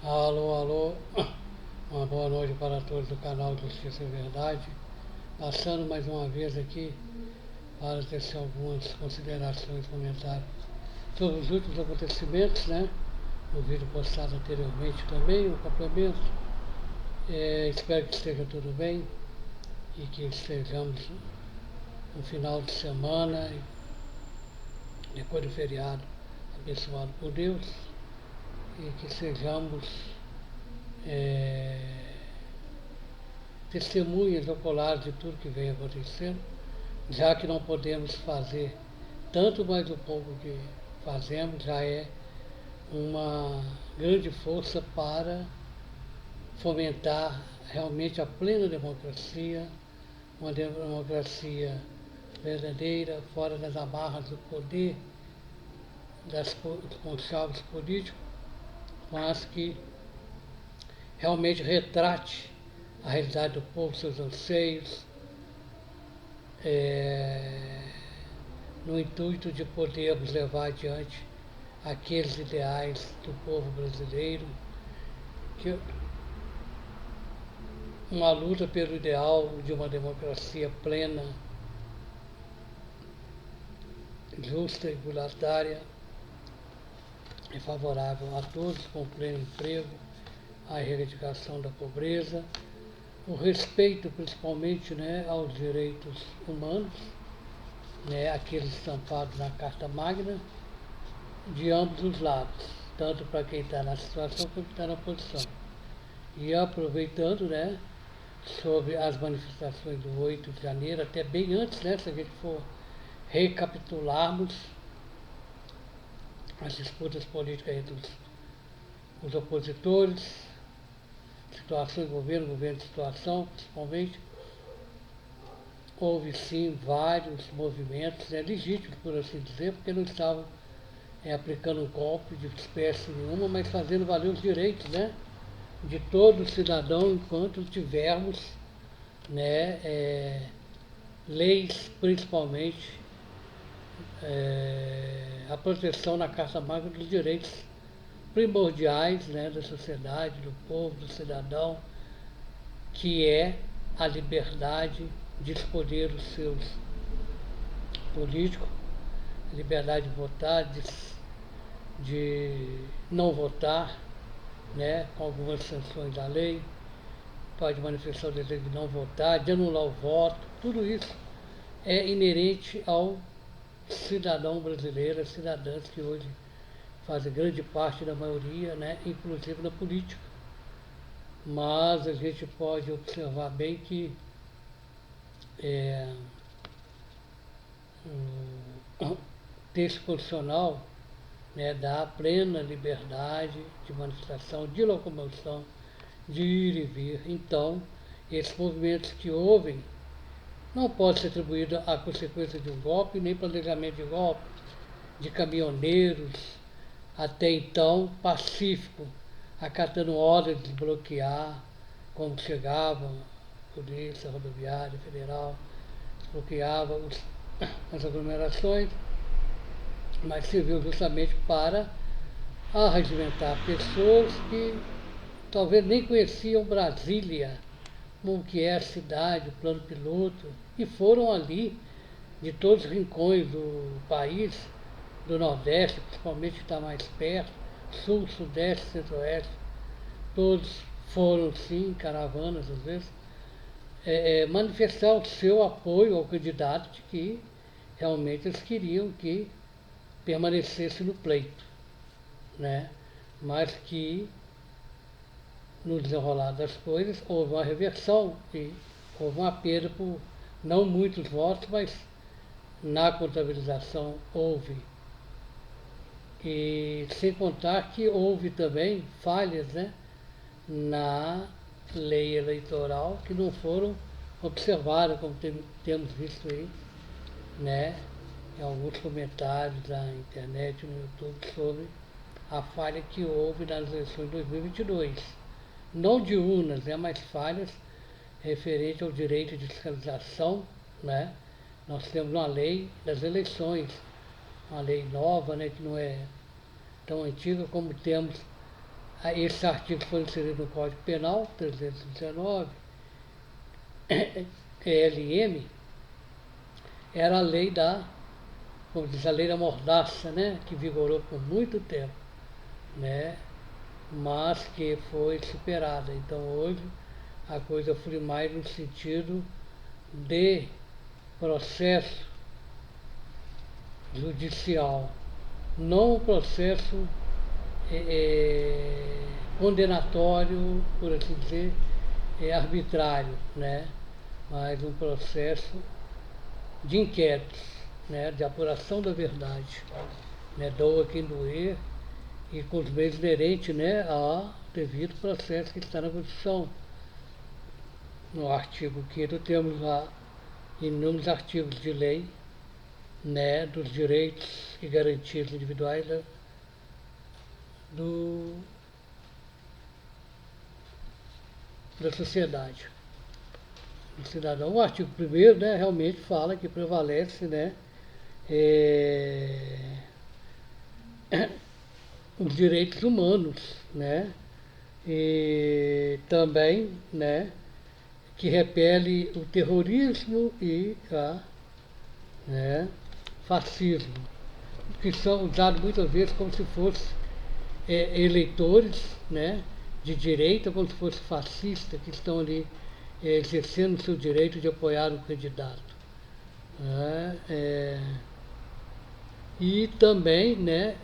Alô, alô, uma boa noite para todos do canal Justiça e Verdade. Passando mais uma vez aqui para tecer algumas considerações, comentários sobre os últimos acontecimentos, né? No vídeo postado anteriormente também, o complemento. Espero que esteja tudo bem e que estejamos no final de semana, depois do feriado, abençoado por Deus, e que sejamos testemunhas oculares de tudo que vem acontecendo, já que não podemos fazer tanto, mais o pouco que fazemos já é uma grande força para fomentar realmente a plena democracia, uma democracia verdadeira, fora das amarras do poder, das conchavos políticos, mas que realmente retrate a realidade do povo, seus anseios, no intuito de podermos levar adiante aqueles ideais do povo brasileiro, que uma luta pelo ideal de uma democracia plena, justa, igualitária e favorável a todos, com pleno emprego, a erradicação da pobreza, o respeito principalmente, né, aos direitos humanos, né, aqueles estampados na Carta Magna, de ambos os lados, tanto para quem está na situação quanto está na posição. E aproveitando, né, sobre as manifestações do 8 de janeiro, até bem antes, né, se a gente for recapitularmos as disputas políticas entre os opositores, situação de governo de situação, principalmente, houve sim vários movimentos, né, legítimos, por assim dizer, porque não estavam aplicando um golpe de espécie nenhuma, mas fazendo valer os direitos, né, de todo cidadão enquanto tivermos, né, leis, principalmente a proteção na Carta Magna dos direitos primordiais, né, da sociedade, do povo, do cidadão, que é a liberdade de escolher os seus políticos, a liberdade de votar, de não votar, né, com algumas sanções da lei, pode manifestar o desejo de não votar, de anular o voto, tudo isso é inerente ao cidadão brasileiro, cidadãs que hoje fazem grande parte da maioria, né, inclusive na política. Mas a gente pode observar bem que o texto constitucional, né, dá plena liberdade de manifestação, de locomoção, de ir e vir. Então, esses movimentos que houve não pode ser atribuído à consequência de um golpe, nem planejamento de golpe, de caminhoneiros, até então pacífico, acatando ordens de bloquear, como chegavam, polícia rodoviária federal, bloqueava as aglomerações, mas serviu justamente para arregimentar pessoas que talvez nem conheciam Brasília, como que é a cidade, o plano piloto, e foram ali de todos os rincões do país, do Nordeste, principalmente que está mais perto, Sul, Sudeste, Centro-Oeste, todos foram sim, caravanas às vezes, manifestar o seu apoio ao candidato de que realmente eles queriam que permanecesse no pleito, né? Mas que no desenrolar das coisas houve uma reversão e houve uma perda por não muitos votos, mas na contabilização houve. E sem contar que houve também falhas, né, na lei eleitoral que não foram observadas, como temos visto aí, né, em alguns comentários na internet, no YouTube, sobre a falha que houve nas eleições de 2022. Não de urnas, né, mas falhas referente ao direito de fiscalização, né? Nós temos uma lei das eleições, uma lei nova, né, que não é tão antiga como temos Esse artigo foi inserido no Código Penal, 319, ELM, era a lei da, como diz, a lei da mordaça, né, que vigorou por muito tempo, né, mas que foi superada. Então hoje a coisa flui mais no sentido de processo judicial, não o processo condenatório, por assim dizer, arbitrário, né? Mas um processo de inquéritos, né? De apuração da verdade, né? Doa quem doer e com os meios inerentes, né? Ao devido processo que está na Constituição. No artigo 5º temos lá inúmeros artigos de lei, né? Dos direitos e garantias individuais da sociedade, do cidadão. O artigo 1º, né, realmente fala que prevalece, né, os direitos humanos, né, e também, né, que repele o terrorismo e né, fascismo, que são usados muitas vezes como se fossem eleitores, né, de direita, como se fosse fascista, que estão ali exercendo o seu direito de apoiar o candidato. E também, né,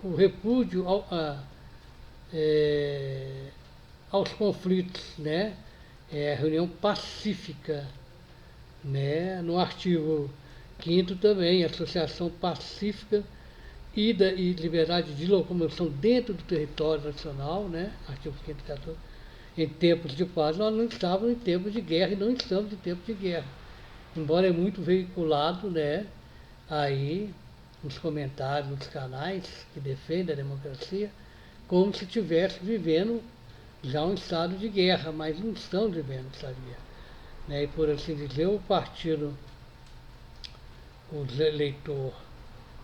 o repúdio aos conflitos, né, a reunião pacífica, né, no artigo 5º também, associação pacífica e liberdade de locomoção dentro do território nacional, né, artigo 514, em tempos de paz. Nós não estávamos em tempos de guerra e não estamos em tempos de guerra, embora é muito veiculado, né, aí nos comentários, nos canais que defendem a democracia, como se estivesse vivendo já um estado de guerra, mas não estamos vivendo um estado de guerra, né, e por assim dizer, o partido, o eleitor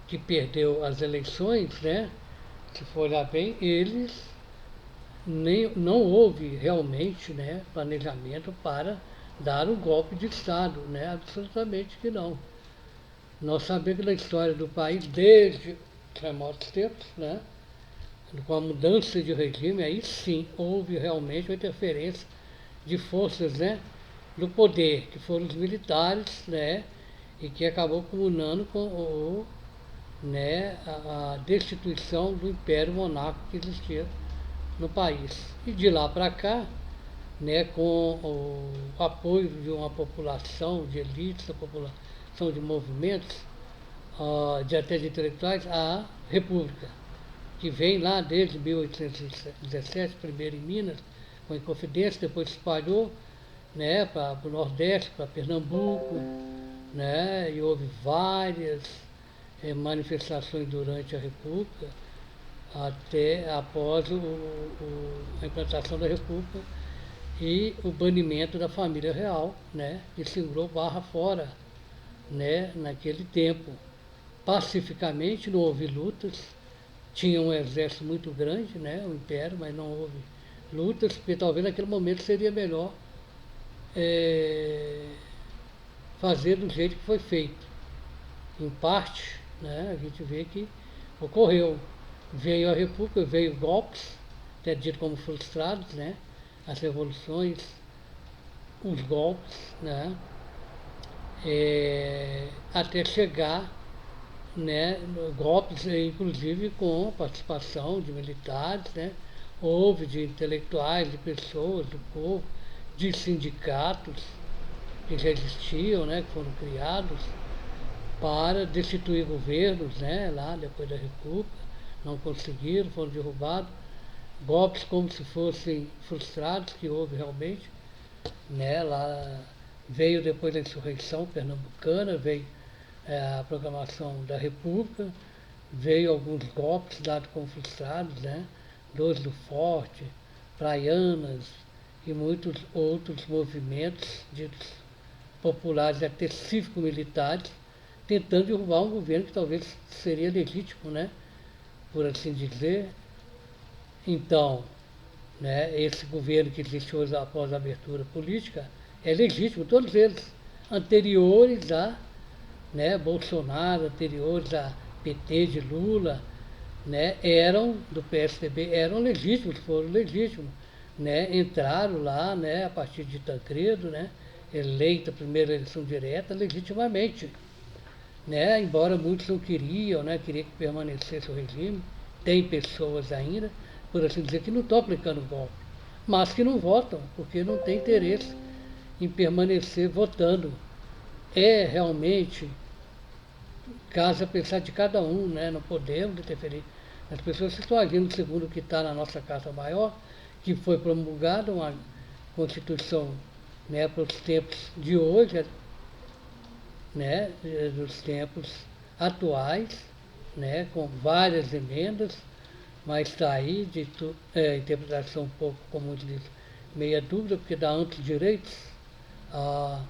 que perdeu as eleições, né, se for olhar bem, não houve realmente, né, planejamento para dar um golpe de Estado, né, absolutamente que não. Nós sabemos que na história do país, desde remotos tempos, né, com a mudança de regime, aí sim houve realmente uma interferência de forças, né, do poder, que foram os militares, né, e que acabou culminando com né, a destituição do Império Monárquico que existia no país. E de lá para cá, né, com o apoio de uma população, de elites, a população de movimentos, de até de intelectuais, a República, que vem lá desde 1817, primeiro em Minas, com a Inconfidência, depois se espalhou, né, para o Nordeste, para Pernambuco, né, e houve várias manifestações durante a República, até após a implantação da República e o banimento da família real, né, que segurou barra fora, né, naquele tempo. Pacificamente, não houve lutas, tinha um exército muito grande, né, o Império, mas não houve lutas, porque talvez naquele momento seria melhor fazer do jeito que foi feito. Em parte, né, a gente vê que ocorreu. Veio a República, veio golpes, até dito como frustrados, né, as revoluções, os golpes, né, até chegar, né, golpes inclusive com a participação de militares, né, houve de intelectuais, de pessoas, do povo, de sindicatos que já existiam, né, que foram criados para destituir governos, né, lá depois da República, não conseguiram, foram derrubados, golpes como se fossem frustrados, que houve realmente, né, lá veio depois da insurreição pernambucana, veio a proclamação da República, veio alguns golpes dados como frustrados, né, 12 do Forte, Praianas e muitos outros movimentos ditos populares, até cívico-militares, tentando derrubar um governo que talvez seria legítimo, né, por assim dizer, Então, né, esse governo que existe hoje após a abertura política é legítimo, todos eles, anteriores a, né, Bolsonaro, anteriores a PT de Lula, né, eram do PSDB, eram legítimos, foram legítimos, né, entraram lá, né, a partir de Tancredo, né, eleita, primeira eleição direta, legitimamente, né, embora muitos não queriam, né, queriam que permanecesse o regime, tem pessoas ainda, por assim dizer, que não estão aplicando golpe, mas que não votam, porque não tem interesse em permanecer votando. É realmente caso a pensar de cada um, né? Não podemos interferir nas pessoas que estão agindo segundo o que está na nossa Casa Maior, que foi promulgada uma Constituição, né, para os tempos de hoje, né, dos tempos atuais, né, com várias emendas, mas está aí de interpretação um pouco, como diz, meia dúvida, porque dá amplos direitos a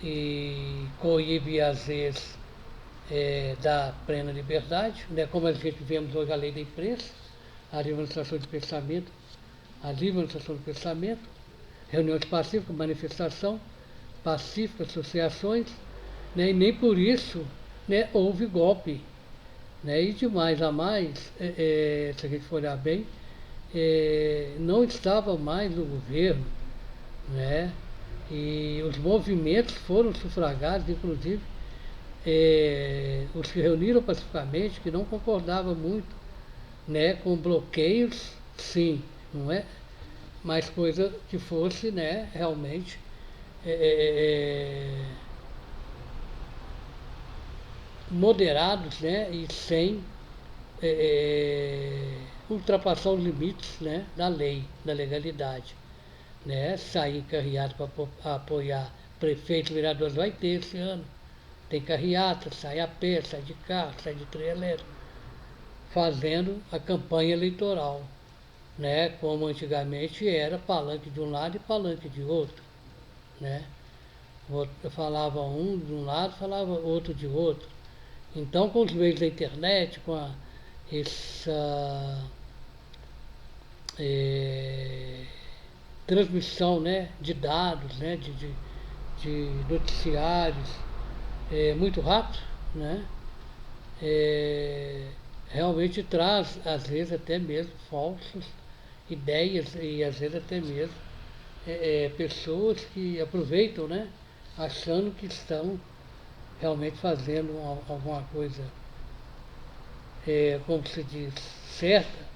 e coíbe às vezes da plena liberdade, né? Como a gente vemos hoje a lei da imprensa, a livre administração de pensamento, a livre administração do pensamento, reuniões pacíficas, manifestação pacífica, associações, né? E nem por isso, né, houve golpe. Né? E de mais a mais, se a gente for olhar bem, não estava mais no governo, né? E os movimentos foram sufragados, inclusive os que reuniram pacificamente, que não concordavam muito, né, com bloqueios, sim, não é? Mas coisa que fosse, né, realmente moderados, né, e sem ultrapassar os limites, né, da lei, da legalidade. Né? Sair carreado para apoiar prefeitos, vereadores, vai ter esse ano. Tem carreata, sai a pé, sai de carro, sai de trem elétrico, fazendo a campanha eleitoral, né? Como antigamente era palanque de um lado e palanque de outro. Né? Falava um de um lado, falava outro de outro. Então, com os meios da internet, com essa transmissão, né, de dados, né, de noticiários muito rápido, né, realmente traz, às vezes, até mesmo falsas ideias e às vezes até mesmo pessoas que aproveitam, né, achando que estão realmente fazendo alguma coisa, como se diz, certa,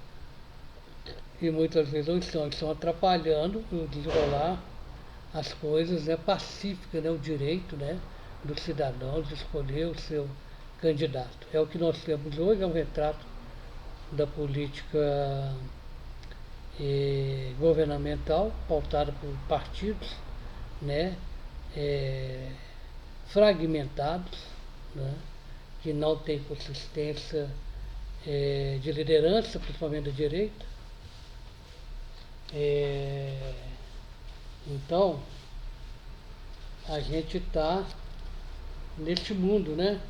e muitas vezes não estão atrapalhando o desenrolar as coisas, né, pacíficas, né, o direito, né, dos cidadãos de escolher o seu candidato. É o que nós temos hoje, é um retrato da política governamental, pautada por partidos, né, fragmentados, né, que não têm consistência de liderança, principalmente da direita. Então, a gente está neste mundo, né?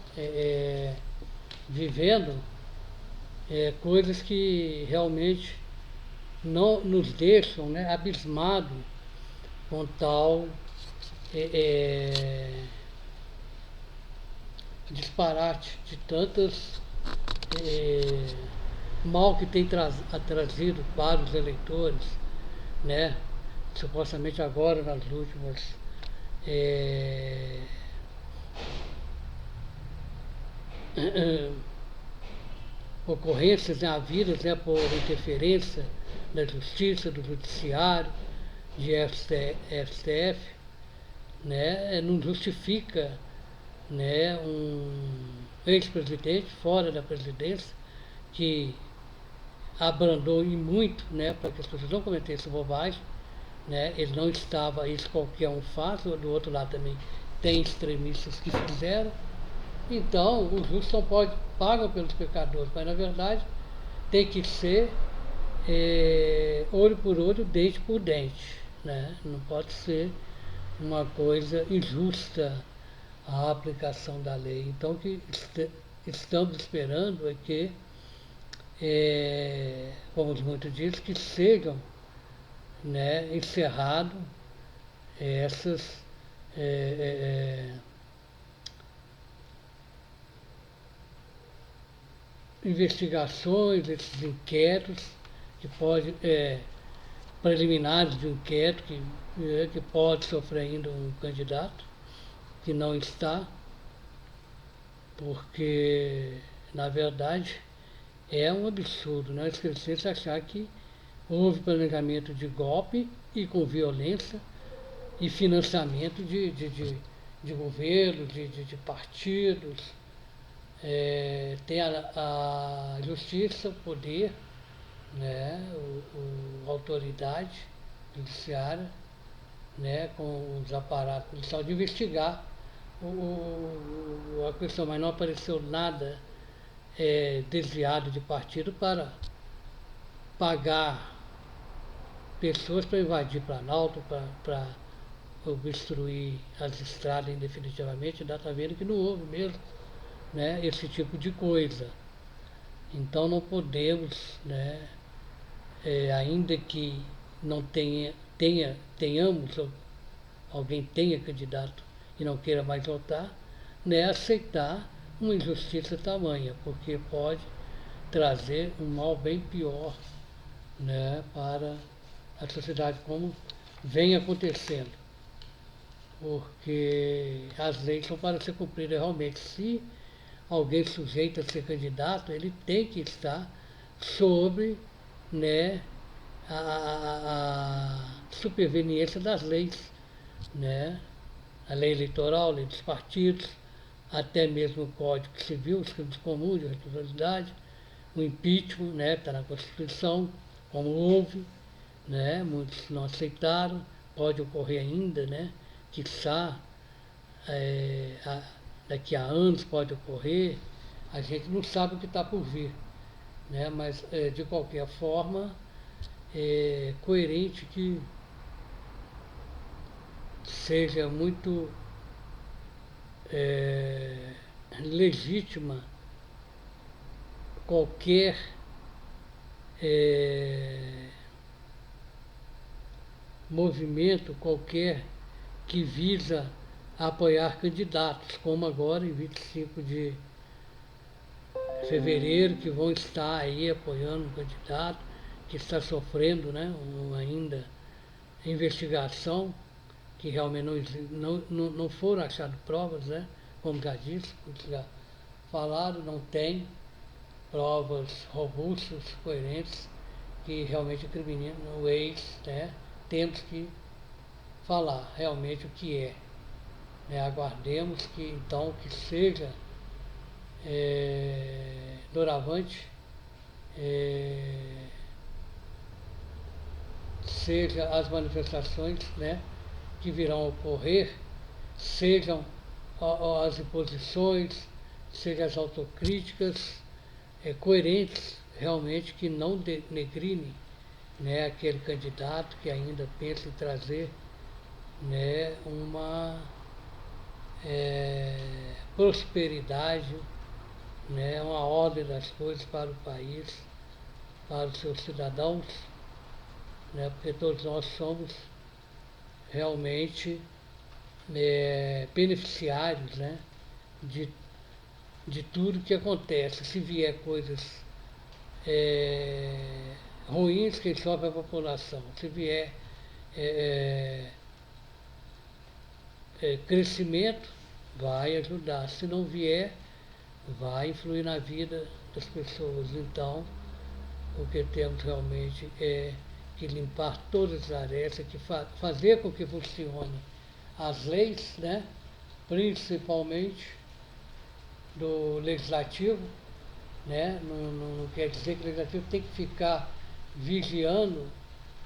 Vivendo coisas que realmente não nos deixam, né, abismados com tal disparate de tantas mal que tem trazido para os eleitores, né? Supostamente agora nas últimas ocorrências, né, havidas, né, por interferência da justiça, do judiciário, de STF, né, não justifica, né, um ex-presidente fora da presidência que abrandou em muito, né, para que as pessoas não cometessem bobagem, né, ele não estava, isso qualquer um faz, do outro lado também tem extremistas que fizeram. Então, os justos não pagam pelos pecadores, mas na verdade tem que ser olho por olho, dente por dente. Né? Não pode ser uma coisa injusta a aplicação da lei. Então, o que estamos esperando é que como muitos dizem, que sejam, né, encerrado essas investigações, esses inquéritos que pode, preliminares de inquérito que pode sofrer ainda um candidato que não está, porque na verdade é um absurdo, né? Esquecer achar que houve planejamento de golpe e com violência e financiamento de governos, de partidos. Tem a justiça, o poder, né, a autoridade judiciária, né, com os aparatos policiais de investigar a questão, mas não apareceu nada desviado de partido para pagar pessoas para invadir Planalto, para obstruir as estradas indefinitivamente. Está vendo que não houve mesmo, né, esse tipo de coisa. Então não podemos, né, ainda que não tenhamos, alguém tenha candidato e não queira mais votar, né, aceitar uma injustiça tamanha, porque pode trazer um mal bem pior, né, para a sociedade, como vem acontecendo. Porque as leis são para ser cumpridas realmente. Se alguém sujeito a ser candidato, ele tem que estar sobre, né, a superveniência das leis, né? A lei eleitoral, a lei dos partidos, até mesmo o Código Civil, os crimes comuns, a responsabilidade, o impeachment, né, está na Constituição, como houve, né, muitos não aceitaram, pode ocorrer ainda, né, quiçá, daqui a anos pode ocorrer, a gente não sabe o que está por vir, né, mas de qualquer forma é coerente que seja muito legítima qualquer movimento, qualquer que visa apoiar candidatos, como agora em 25 de fevereiro, que vão estar aí apoiando um candidato que está sofrendo, né, ainda investigação, que realmente não foram achadas provas, né, como já disse, como já falaram, não tem provas robustas, coerentes, que realmente incriminam o ex, né, temos que falar realmente o que é. Né, aguardemos que então que seja doravante, seja as manifestações, né, que virão ocorrer, sejam as imposições, sejam as autocríticas coerentes, realmente, que não denegrine, né, aquele candidato que ainda pensa em trazer, né, uma prosperidade, né, uma ordem das coisas para o país, para os seus cidadãos, né, porque todos nós somos realmente beneficiários, né, de tudo que acontece. Se vier coisas ruins, quem sofre é a população. Se vier crescimento, vai ajudar. Se não vier, vai influir na vida das pessoas. Então, o que temos realmente é que limpar todas as arestas, que fazer com que funcione as leis, né, principalmente do legislativo, né, não quer dizer que o legislativo tem que ficar vigiando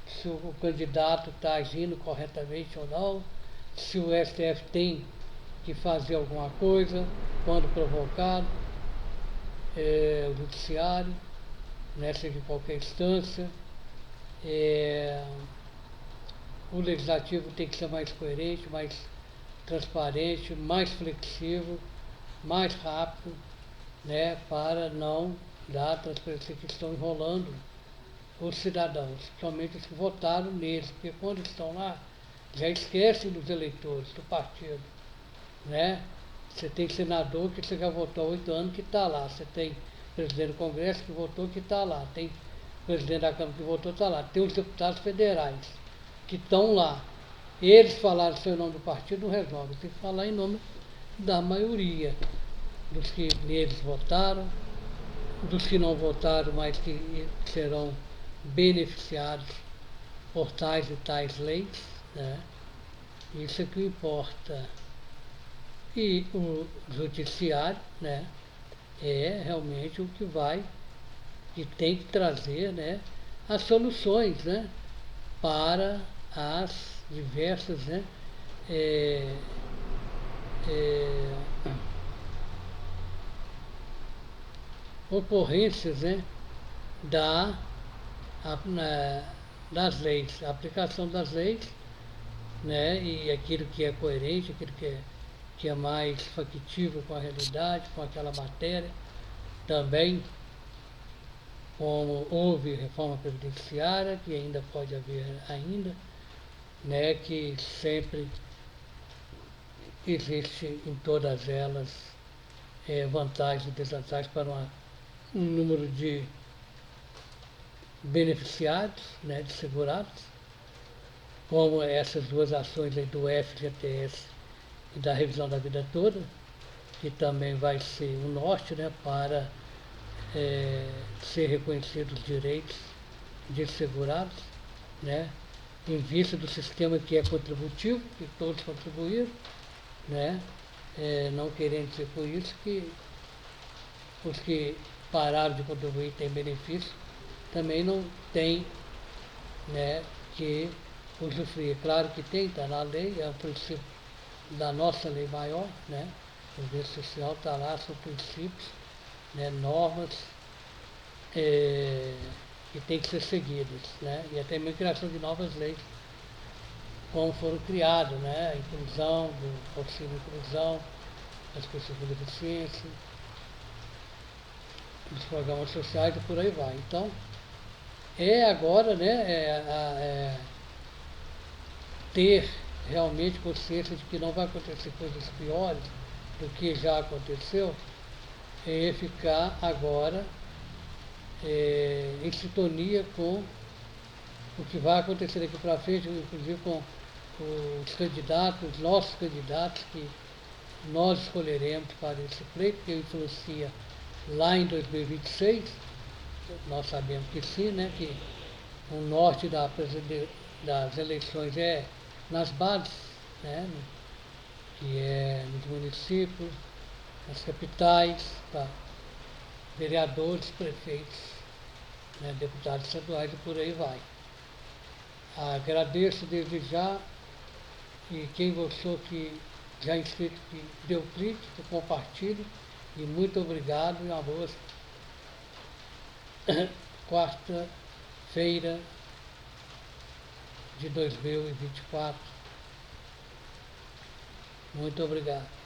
se o candidato está agindo corretamente ou não, se o STF tem que fazer alguma coisa quando provocado, o judiciário, né, seja em qualquer instância. O legislativo tem que ser mais coerente, mais transparente, mais flexível, mais rápido, né, para não datas que estão enrolando os cidadãos, somente os que votaram neles, porque quando estão lá, já esquecem dos eleitores do partido, né? Você tem senador que você já votou há 8 anos que está lá, você tem presidente do Congresso que votou que está lá, tem presidente da Câmara que votou está lá, tem os deputados federais que estão lá. Eles falaram seu nome do partido não resolve, tem que falar em nome da maioria dos que neles votaram, dos que não votaram, mas que serão beneficiados por tais e tais leis, né? Isso é que importa. E o judiciário, né, é realmente o que vai e tem que trazer, né, as soluções, né, para as diversas, né, é, é, ocorrências, né, da, das leis, a aplicação das leis, né, e aquilo que é coerente, aquilo que é mais factível com a realidade, com aquela matéria. Também, como houve reforma previdenciária, que ainda pode haver ainda, né, que sempre existe em todas elas vantagens e desvantagens para um número de beneficiados, né, de segurados, como essas duas ações aí do FGTS e da revisão da vida toda, que também vai ser o norte, né, para ser reconhecidos os direitos de segurados, né, em vista do sistema que é contributivo, que todos contribuíram, né, não querendo dizer com isso que os que pararam de contribuir têm benefício, também não têm, né, que usufruir. Claro que tem, está na lei, é o princípio da nossa lei maior, né, o direito social está lá, são princípios, né, normas que têm que ser seguidas, né, e até mesmo criação de novas leis, como foram criados, né, a inclusão, do auxílio inclusão, as pessoas com deficiência, dos programas sociais e por aí vai. Então, agora, né, ter realmente consciência de que não vai acontecer coisas piores do que já aconteceu, ficar agora em sintonia com o que vai acontecer daqui para frente, inclusive com os candidatos, os nossos candidatos que nós escolheremos para esse pleito, que influencia lá em 2026, nós sabemos que sim, né, que o norte das eleições é nas bases, né, que é nos municípios, nas capitais, para vereadores, prefeitos, né, deputados estaduais e por aí vai. Agradeço desde já e quem gostou que já inscrito que deu clique, que compartilhe e muito obrigado e uma boa quarta-feira de 2024. Muito obrigado.